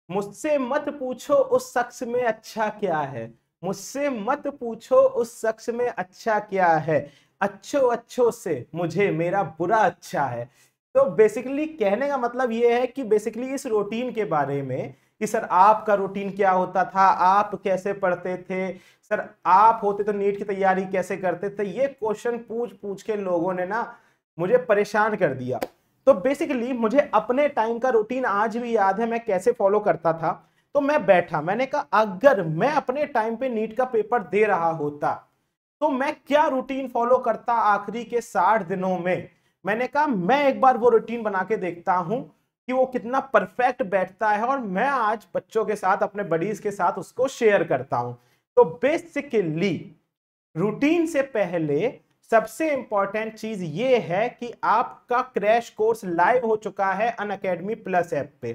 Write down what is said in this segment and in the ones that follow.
मुझसे मत पूछो उस शख्स में अच्छा क्या है, मुझसे मत पूछो उस शख्स में अच्छा क्या है, अच्छो अच्छो से मुझे मेरा बुरा अच्छा है। तो बेसिकली कहने का मतलब ये है कि बेसिकली इस रूटीन के बारे में कि सर आपका रूटीन क्या होता था, आप कैसे पढ़ते थे, सर आप होते तो नीट की तैयारी कैसे करते थे, ये क्वेश्चन पूछ पूछ के लोगों ने ना मुझे परेशान कर दिया। तो बेसिकली मुझे अपने टाइम का रूटीन आज भी याद है, मैं कैसे फॉलो करता था। तो मैं बैठा, मैंने कहा अगर मैं अपने टाइम पे नीट का पेपर दे रहा होता तो मैं क्या रूटीन फॉलो करता आखिरी के 60 दिनों में। मैंने कहा मैं एक बार वो रूटीन बना के देखता हूं कि वो कितना परफेक्ट बैठता है, और मैं आज बच्चों के साथ अपने बडीज के साथ उसको शेयर करता हूं। तो बेसिकली रूटीन से पहले सबसे इंपॉर्टेंट चीज ये है कि आपका क्रैश कोर्स लाइव हो चुका है अनअकैडमी प्लस ऐप पे।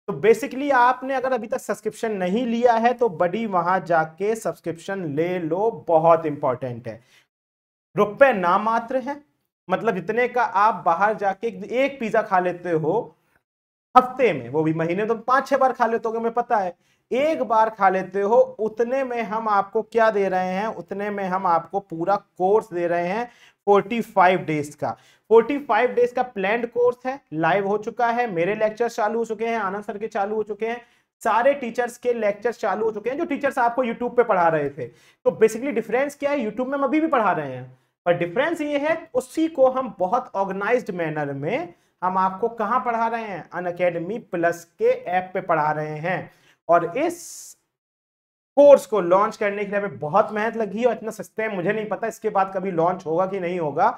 तो बेसिकली आपने अगर अभी तक सब्सक्रिप्शन नहीं लिया है तो बड़ी वहां जाके सब्सक्रिप्शन ले लो, बहुत इंपॉर्टेंट है। रुपए नाम मात्र है, मतलब जितने का आप बाहर जाके एक पिज्जा खा लेते हो हफ्ते में, वो भी महीने तो 5-6 बार खा लेते हो, मैं पता है, एक बार खा लेते हो, उतने में हम आपको क्या दे रहे हैं, उतने में हम आपको पूरा कोर्स दे रहे हैं 45 डेज का। 45 डेज का प्लान्ड कोर्स है, लाइव हो चुका है, मेरे लेक्चर्स चालू हो चुके हैं, आनंद सर के चालू हो चुके हैं, सारे टीचर्स के लेक्चर्स चालू हो चुके हैं जो टीचर्स आपको यूट्यूब पे पढ़ा रहे थे। तो बेसिकली डिफरेंस क्या है, यूट्यूब में हम अभी भी पढ़ा रहे हैं, पर डिफरेंस ये है उसी को हम बहुत ऑर्गेनाइज्ड मैनर में हम आपको कहां पढ़ा रहे हैं, अनअकैडमी प्लस के ऐप पे पढ़ा रहे हैं। और इस कोर्स को लॉन्च करने के लिए हमें बहुत मेहनत लगी और इतना सस्ते में मुझे नहीं पता इसके बाद कभी लॉन्च होगा कि नहीं होगा।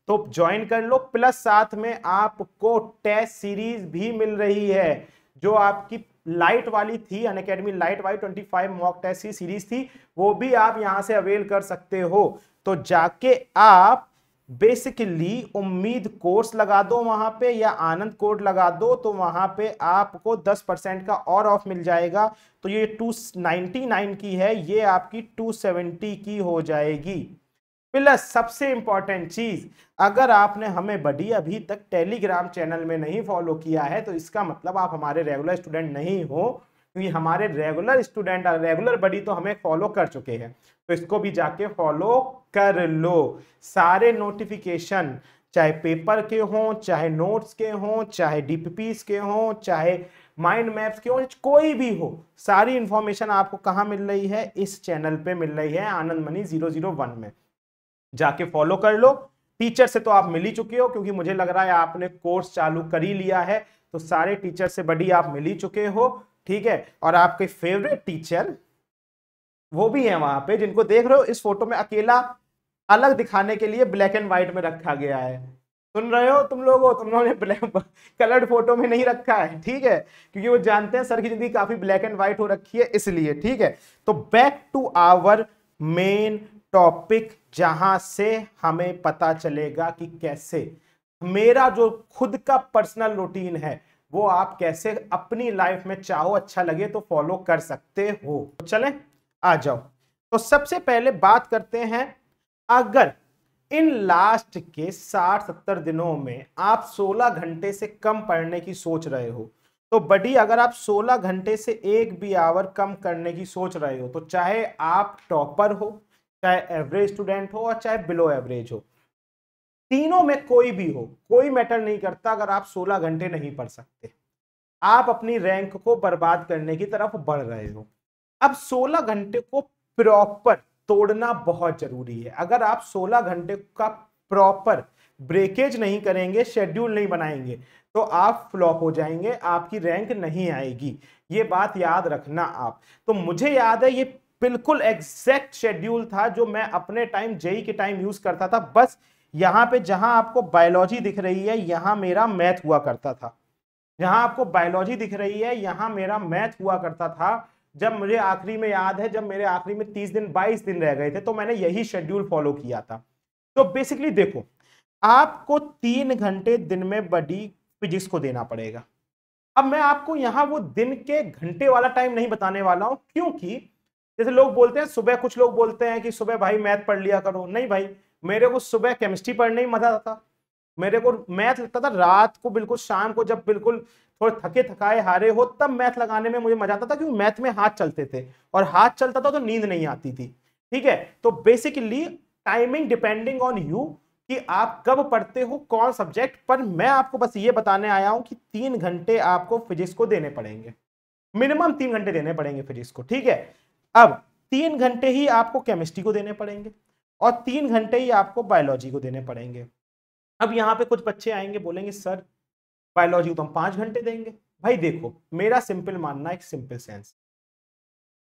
तो ज्वाइन कर लो, प्लस साथ में आपको टेस्ट सीरीज भी मिल रही है जो आपकी लाइट वाली थी, अनअकैडमी लाइट वाली 25 मॉक टेस्ट सीरीज थी, वो भी आप यहां से अवेल कर सकते हो। तो जाके आप बेसिकली उम्मीद कोर्स लगा दो वहां पे, या आनंद कोड लगा दो, तो वहां पे आपको 10% का और ऑफ मिल जाएगा। तो ये 299 की है, ये आपकी 270 की हो जाएगी। प्लस सबसे इंपॉर्टेंट चीज, अगर आपने हमें बडी अभी तक टेलीग्राम चैनल में नहीं फॉलो किया है तो इसका मतलब आप हमारे रेगुलर स्टूडेंट नहीं हो, क्योंकि हमारे रेगुलर स्टूडेंट रेगुलर बडी तो हमें फॉलो कर चुके हैं। तो इसको भी जाके फॉलो कर लो। सारे नोटिफिकेशन चाहे पेपर के हों, चाहे नोट्स के हों, चाहे डीपीपीस के हों, चाहे माइंड मैप्स के हों, कोई भी हो, सारी इंफॉर्मेशन आपको कहां मिल रही है, इस चैनल पे मिल रही है, आनंद मनी 001 में। जाके फॉलो कर लो। टीचर से तो आप मिल ही चुके हो, क्योंकि मुझे लग रहा है आपने कोर्स चालू कर ही लिया है, तो सारे टीचर से बड़ी आप मिल ही चुके हो, ठीक है। और आपके फेवरेट टीचर वो भी है वहां पे, जिनको देख रहे हो इस फोटो में अकेला अलग दिखाने के लिए ब्लैक एंड व्हाइट में रखा गया है। सुन रहे हो तुम लोगों, तुम लोगों ने ब्लैक कलर्ड फोटो में नहीं रखा है, ठीक है, क्योंकि वो जानते हैं सर की जिंदगी काफी ब्लैक एंड व्हाइट हो रखी है इसलिए, ठीक है। तो back to our main topic, जहां से हमें पता चलेगा कि कैसे मेरा जो खुद का पर्सनल रूटीन है वो आप कैसे अपनी लाइफ में चाहो अच्छा लगे तो फॉलो कर सकते हो। तो चलें आ जाओ। तो सबसे पहले बात करते हैं, अगर इन लास्ट के 60-70 दिनों में आप 16 घंटे से कम पढ़ने की सोच रहे हो तो बड़ी, अगर आप 16 घंटे से एक भी आवर कम करने की सोच रहे हो तो चाहे आप टॉपर हो, चाहे एवरेज स्टूडेंट हो, और चाहे बिलो एवरेज हो, तीनों में कोई भी हो, कोई मैटर नहीं करता। अगर आप 16 घंटे नहीं पढ़ सकते, आप अपनी रैंक को बर्बाद करने की तरफ बढ़ रहे हो। अब 16 घंटे को प्रॉपर तोड़ना बहुत जरूरी है। अगर आप 16 घंटे का प्रॉपर ब्रेकेज नहीं करेंगे, शेड्यूल नहीं बनाएंगे, तो आप फ्लॉप हो जाएंगे, आपकी रैंक नहीं आएगी, ये बात याद रखना आप। तो मुझे याद है ये बिल्कुल एग्जैक्ट शेड्यूल था जो मैं अपने टाइम जेई के टाइम यूज करता था। बस यहां पे जहां आपको बायोलॉजी दिख रही है यहां मेरा मैथ हुआ करता था, जहां आपको बायोलॉजी दिख रही है यहां मेरा मैथ हुआ करता था। जब मुझे आखिरी में याद है, जब मेरे आखिरी में 30 दिन 22 दिन रह गए थे तो मैंने यही शेड्यूल फॉलो किया था। तो बेसिकली देखो, आपको 3 घंटे दिन में बड़ी फिजिक्स को देना पड़ेगा। अब मैं आपको यहां वो दिन के घंटे वाला टाइम नहीं बताने वाला हूं, क्योंकि जैसे लोग बोलते हैं सुबह, कुछ लोग बोलते हैं कि सुबह भाई मैथ पढ़ लिया करो। नहीं भाई, मेरे को सुबह केमिस्ट्री पढ़ने ही मजा आता, मेरे को मैथ लगता था रात को, बिल्कुल शाम को, जब बिल्कुल थोड़े थके थकाए हारे हो, तब मैथ लगाने में मुझे मजा आता था, क्योंकि मैथ में हाथ चलते थे और हाथ चलता था तो नींद नहीं आती थी। ठीक है, तो basically timing depending on you कि आप कब पढ़ते हो कौन सब्जेक्ट। पर मैं आपको बस ये बताने आया हूं कि 3 घंटे आपको फिजिक्स को देने पड़ेंगे, मिनिमम 3 घंटे देने पड़ेंगे फिजिक्स को। ठीक है, अब 3 घंटे ही आपको केमिस्ट्री को देने पड़ेंगे और 3 घंटे ही आपको बायोलॉजी को देने पड़ेंगे। अब यहां पे कुछ बच्चे आएंगे बोलेंगे सर बायोलॉजी को तो हम 5 घंटे देंगे। भाई देखो, मेरा सिंपल मानना, एक सिंपल सेंस,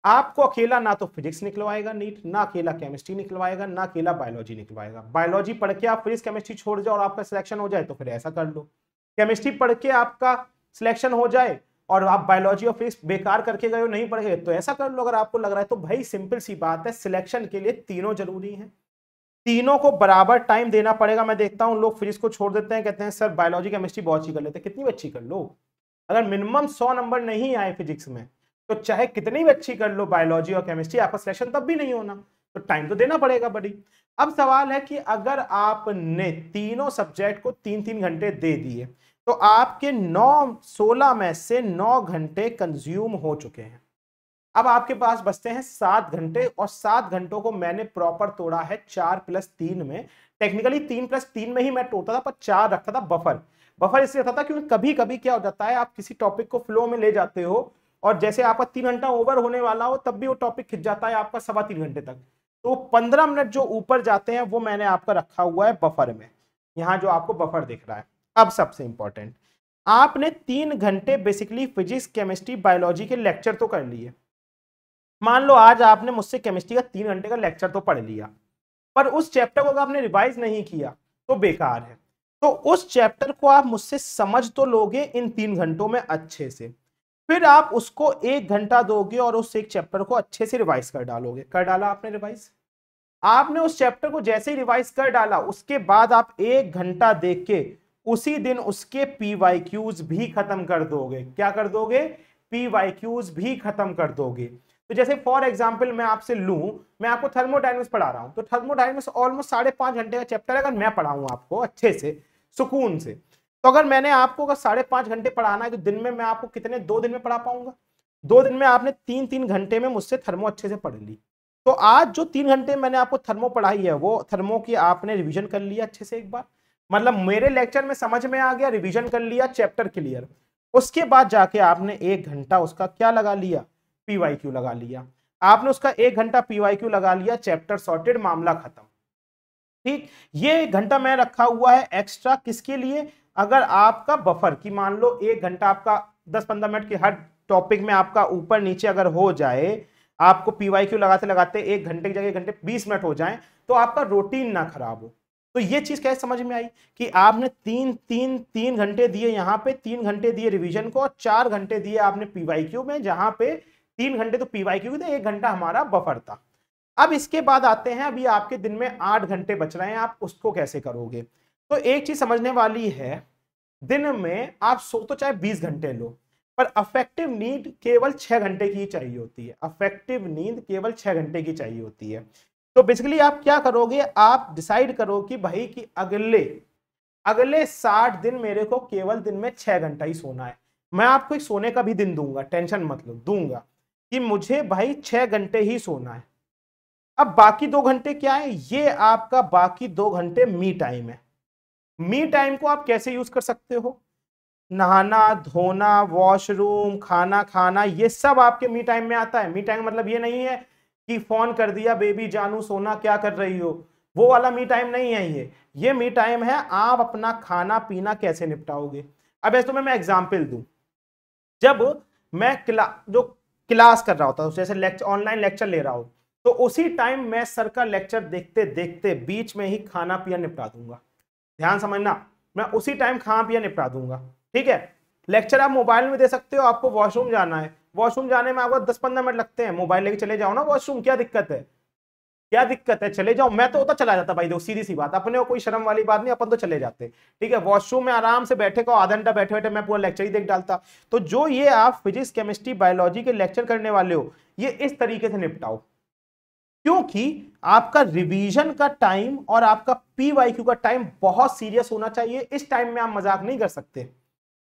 आपको अकेला ना तो फिजिक्स निकलवाएगा नीट, ना अकेला केमिस्ट्री निकलवाएगा, ना अकेला बायोलॉजी निकलवाएगा। बायोलॉजी पढ़ के आप फिजिक्स केमिस्ट्री छोड़ जाओ और आपका सिलेक्शन हो जाए तो फिर ऐसा कर लो। केमिस्ट्री पढ़ के आपका सिलेक्शन हो जाए और आप बायोलॉजी और फिजिक्स बेकार करके गए हो, नहीं पढ़ गए, तो ऐसा कर लो अगर आपको लग रहा है तो। भाई सिंपल सी बात है, सिलेक्शन के लिए तीनों जरूरी है, तीनों को बराबर टाइम देना पड़ेगा। मैं देखता हूं लोग फिजिक्स को छोड़ देते हैं, कहते हैं सर बायोलॉजी केमिस्ट्री बहुत अच्छी कर लेते हैं। कितनी भी अच्छी कर लो, अगर मिनिमम 100 नंबर नहीं आए फिजिक्स में तो चाहे कितनी भी अच्छी कर लो बायोलॉजी और केमिस्ट्री, आपका सिलेक्शन तब भी नहीं होना, तो टाइम तो देना पड़ेगा बड़ी। अब सवाल है कि अगर आपने तीनों सब्जेक्ट को 3-3 घंटे दे दिए तो आपके 16 में से 9 घंटे कंज्यूम हो चुके हैं। अब आपके पास बचते हैं 7 घंटे और 7 घंटों को मैंने प्रॉपर तोड़ा है 4+3 में। टेक्निकली 3+3 में ही मैं तोड़ता था, पर 4 रखता था बफर। बफर इसलिए रखता था क्योंकि कभी कभी क्या हो जाता है, आप किसी टॉपिक को फ्लो में ले जाते हो और जैसे आपका 3 घंटा ओवर होने वाला हो तब भी वो टॉपिक खिंच जाता है आपका 3.25 घंटे तक, तो 15 मिनट जो ऊपर जाते हैं वो मैंने आपका रखा हुआ है बफर में। यहां जो आपको बफर दिख रहा है। अब सबसे इंपॉर्टेंट, आपने 3 घंटे बेसिकली फिजिक्स केमिस्ट्री बायोलॉजी के लेक्चर तो कर लिए। मान लो आज आपने मुझसे केमिस्ट्री का 3 घंटे का लेक्चर तो पढ़ लिया, पर उस चैप्टर को अगर आपने रिवाइज नहीं किया तो बेकार है। तो उस चैप्टर को आप मुझसे समझ तो लोगे इन 3 घंटों में अच्छे से, फिर आप उसको 1 घंटा दोगे और उस एक चैप्टर को अच्छे से रिवाइज कर डालोगे। कर डाला आपने रिवाइज, आपने उस चैप्टर को जैसे ही रिवाइज कर डाला उसके बाद आप 1 घंटा देख के उसी दिन उसके पीवाईक्यूज भी खत्म कर दोगे। क्या कर दोगे? पीवाईक्यूज भी खत्म कर दोगे। तो जैसे फॉर एग्जांपल मैं आपसे लूं, मैं आपको थर्मोडायनेमिक्स पढ़ा रहा हूं, तो थर्मोडायनेमिक्स ऑलमोस्ट 5.5 घंटे का चैप्टर है। अगर मैं पढ़ाऊं आपको अच्छे से सुकून से, तो अगर मैंने आपको अगर 5.5 घंटे पढ़ाना है तो दिन में मैं आपको कितने 2 दिन में पढ़ा पाऊंगा? 2 दिन में आपने 3-3 घंटे में मुझसे थर्मो अच्छे से पढ़ ली। तो आज जो 3 घंटे मैंने आपको थर्मो पढ़ाई है वो थर्मो की आपने रिवीजन कर लिया अच्छे से एक बार, मतलब मेरे लेक्चर में समझ में आ गया, रिवीजन कर लिया, चैप्टर क्लियर। उसके बाद जाके आपने 1 घंटा उसका क्या लगा लिया? पीवाईक्यू लगा लिया। आपने उसका 1 घंटा पीवाईक्यू लगा लिया, चैप्टर सॉर्टेड, मामला खत्म। ठीक, ये 1 घंटा मैं रखा हुआ है एक्स्ट्रा किसके लिए? अगर आपका बफर की मान लो 1 घंटा आपका 10-15 मिनट के हर टॉपिक में आपका ऊपर नीचे अगर हो जाए, आपको पीवाईक्यू लगाते लगाते 1 घंटे की जगह 1 घंटे 20 मिनट हो जाए, तो आपका रूटीन ना खराब हो। तो ये चीज कैसे समझ में आई कि आपने 3 घंटे दिए, यहां पे 3 घंटे दिए रिवीजन को और 4 घंटे दिए आपने पीवाईक्यू में, जहां पे 3 घंटे तो पीवाईक्यू थे, 1 घंटा हमारा बफर था। अब इसके बाद आते हैं, अभी आपके दिन में 8 घंटे बच रहे हैं, आप उसको कैसे करोगे? तो एक चीज समझने वाली है, दिन में आप सो तो चाहे 20 घंटे लो, पर अफेक्टिव नींद केवल 6 घंटे की चाहिए होती है। अफेक्टिव नींद केवल 6 घंटे की चाहिए होती है। तो बेसिकली आप क्या करोगे? आप डिसाइड करो कि भाई कि अगले 60 दिन मेरे को केवल दिन में 6 घंटा ही सोना है। मैं आपको एक सोने का भी दिन दूंगा, टेंशन मत लो, दूंगा कि मुझे भाई 6 घंटे ही सोना है। अब बाकी 2 घंटे क्या है? ये आपका बाकी 2 घंटे मी टाइम है। मी टाइम को आप कैसे यूज कर सकते हो? नहाना धोना, वॉशरूम, खाना खाना, ये सब आपके मी टाइम में आता है। मी टाइम मतलब ये नहीं है कि फोन कर दिया बेबी जानू सोना क्या कर रही हो, वो वाला मी टाइम नहीं है। ये मी टाइम है आप अपना खाना पीना कैसे निपटाओगे। अब ऐसे तो मैं एग्जांपल दूं, जब मैं क्लास कर रहा होता, जैसे लेक्चर, ऑनलाइन लेक्चर ले रहा हूं, तो उसी टाइम मैं सर का लेक्चर देखते देखते बीच में ही खाना पिया निपटा दूंगा। ध्यान समझना, मैं उसी टाइम खाना पिया निपटा दूंगा। ठीक है, लेक्चर आप मोबाइल में दे सकते हो, आपको वॉशरूम जाना है, वॉशरूम जाने में आपको 10-15 मिनट लगते हैं, मोबाइल लेके चले जाओ ना वॉशरूम, क्या दिक्कत है? क्या दिक्कत है? चले जाओ। मैं तो होता चला जाता भाई, देखो सीधी सी बात, अपने को कोई शर्म वाली बात नहीं, अपन तो चले जाते। ठीक है, वॉशरूम में आराम से बैठे को आधा घंटा बैठे बैठे मैं पूरा लेक्चर ही देख डालता। तो जो ये आप फिजिक्स केमिस्ट्री बायोलॉजी के लेक्चर करने वाले हो, ये इस तरीके से निपटाओ, क्योंकि आपका रिवीजन का टाइम और आपका पीवाईक्यू का टाइम बहुत सीरियस होना चाहिए। इस टाइम में आप मजाक नहीं कर सकते।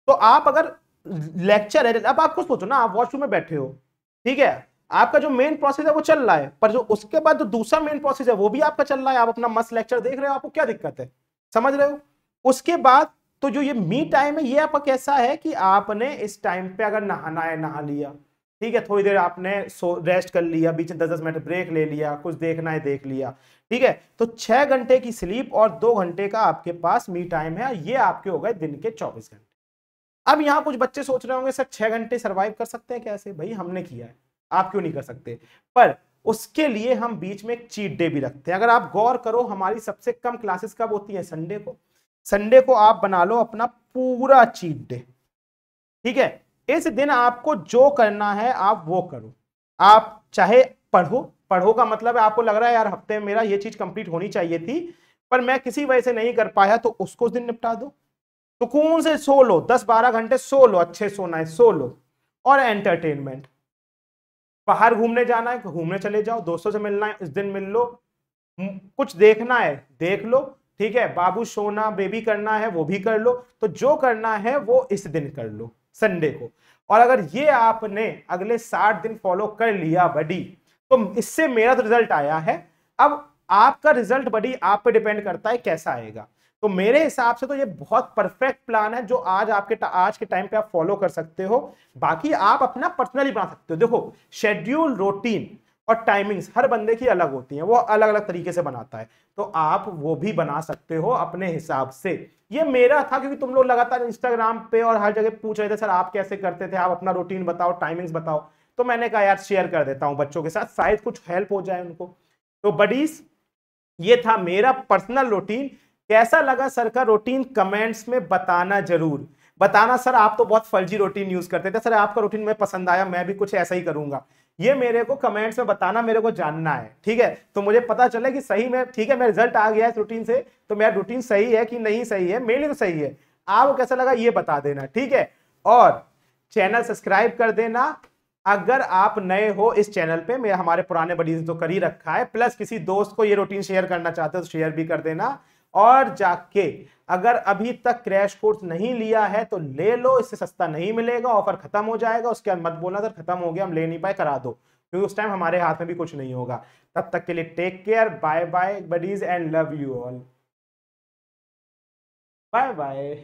तो आप अगर लेक्चर है, अब आप खुद सोचो ना, आप वॉशरूम में बैठे हो, ठीक है, आपका जो मेन प्रोसेस है वो चल रहा है, पर जो उसके बाद जो दूसरा मेन प्रोसेस है वो भी आपका चल रहा है, आप अपना मस्त लेक्चर देख रहे हो, आपको क्या दिक्कत है, समझ रहे हो। उसके बाद तो जो ये मी टाइम है, ये आपका कैसा है कि आपने इस टाइम पे अगर नहाना है नहा लिया, ठीक है, थोड़ी देर आपने रेस्ट कर लिया, बीच में 10-10 मिनट ब्रेक ले लिया, कुछ देखना है देख लिया, ठीक है, तो 6 घंटे की स्लीप और 2 घंटे का आपके पास मी टाइम है, ये आपके हो गए दिन के 24 घंटे। अब यहां कुछ बच्चे सोच रहे होंगे सर 6 घंटे सर्वाइव कर सकते हैं कैसे, भाई हमने किया है, आप क्यों नहीं कर सकते, पर उसके लिए हम बीच में एक चीट डे भी रखते हैं। अगर आप गौर करो, हमारी सबसे कम क्लासेस कब होती है, संडे को। संडे को आप बना लो अपना पूरा चीट डे, ठीक है, इस दिन आपको जो करना है आप वो करो। आप चाहे पढ़ो, पढ़ो का मतलब है आपको लग रहा है यार हफ्ते में मेरा ये चीज कंप्लीट होनी चाहिए थी, पर मैं किसी वजह से नहीं कर पाया, तो उसको उस दिन निपटा दो, सुकून से सो लो, 10-12 घंटे सो लो, अच्छे सोना है सो लो। और एंटरटेनमेंट, बाहर घूमने जाना है घूमने चले जाओ, दोस्तों से मिलना है इस दिन मिल लो, कुछ देखना है देख लो, ठीक है, बाबू सोना बेबी करना है वो भी कर लो, तो जो करना है वो इस दिन कर लो, संडे को। और अगर ये आपने अगले 60 दिन फॉलो कर लिया बडी, तो इससे मेरा तो रिजल्ट आया है। अब आपका रिजल्ट बडी आप पे डिपेंड करता है कैसा आएगा। तो मेरे हिसाब से तो ये बहुत परफेक्ट प्लान है जो आज के टाइम पे आप फॉलो कर सकते हो। बाकी आप अपना पर्सनली बना सकते हो। देखो, शेड्यूल, रूटीन और टाइमिंग्स हर बंदे की अलग होती हैं, वो अलग अलग तरीके से बनाता है, तो आप वो भी बना सकते हो अपने हिसाब से। ये मेरा था क्योंकि तुम लोग लगातार इंस्टाग्राम पे और हर जगह पूछ रहे थे सर आप कैसे करते थे, आप अपना रूटीन बताओ, टाइमिंग्स बताओ, तो मैंने कहा यार शेयर कर देता हूं बच्चों के साथ, शायद कुछ हेल्प हो जाए उनको। तो बडीज, ये था मेरा पर्सनल रूटीन। कैसा लगा सर का रूटीन, कमेंट्स में बताना जरूर, बताना सर आप तो बहुत फर्जी रूटीन यूज करते थे, सर आपका रूटीन में पसंद आया, मैं भी कुछ ऐसा ही करूंगा। ये मेरे को कमेंट्स में बताना, मेरे को जानना है, ठीक है, तो मुझे पता चले कि सही में, ठीक है, मेरा रिजल्ट आ गया है इस रूटीन से, तो मेरा रूटीन सही है कि नहीं सही है, मेरे लिए तो सही है, आपको कैसा लगा ये बता देना, ठीक है। और चैनल सब्सक्राइब कर देना अगर आप नए हो इस चैनल पे, मैं हमारे पुराने बडीज तो कर ही रखा है, प्लस किसी दोस्त को ये रूटीन शेयर करना चाहते हो तो शेयर भी कर देना। और जाके अगर अभी तक क्रैश कोर्स नहीं लिया है तो ले लो, इससे सस्ता नहीं मिलेगा, ऑफर खत्म हो जाएगा, उसके बाद मत बोलना सर खत्म हो गया हम ले नहीं पाए, करा दो, क्योंकि उस टाइम हमारे हाथ में भी कुछ नहीं होगा। तब तक के लिए take care, bye bye buddies and love you all, bye bye.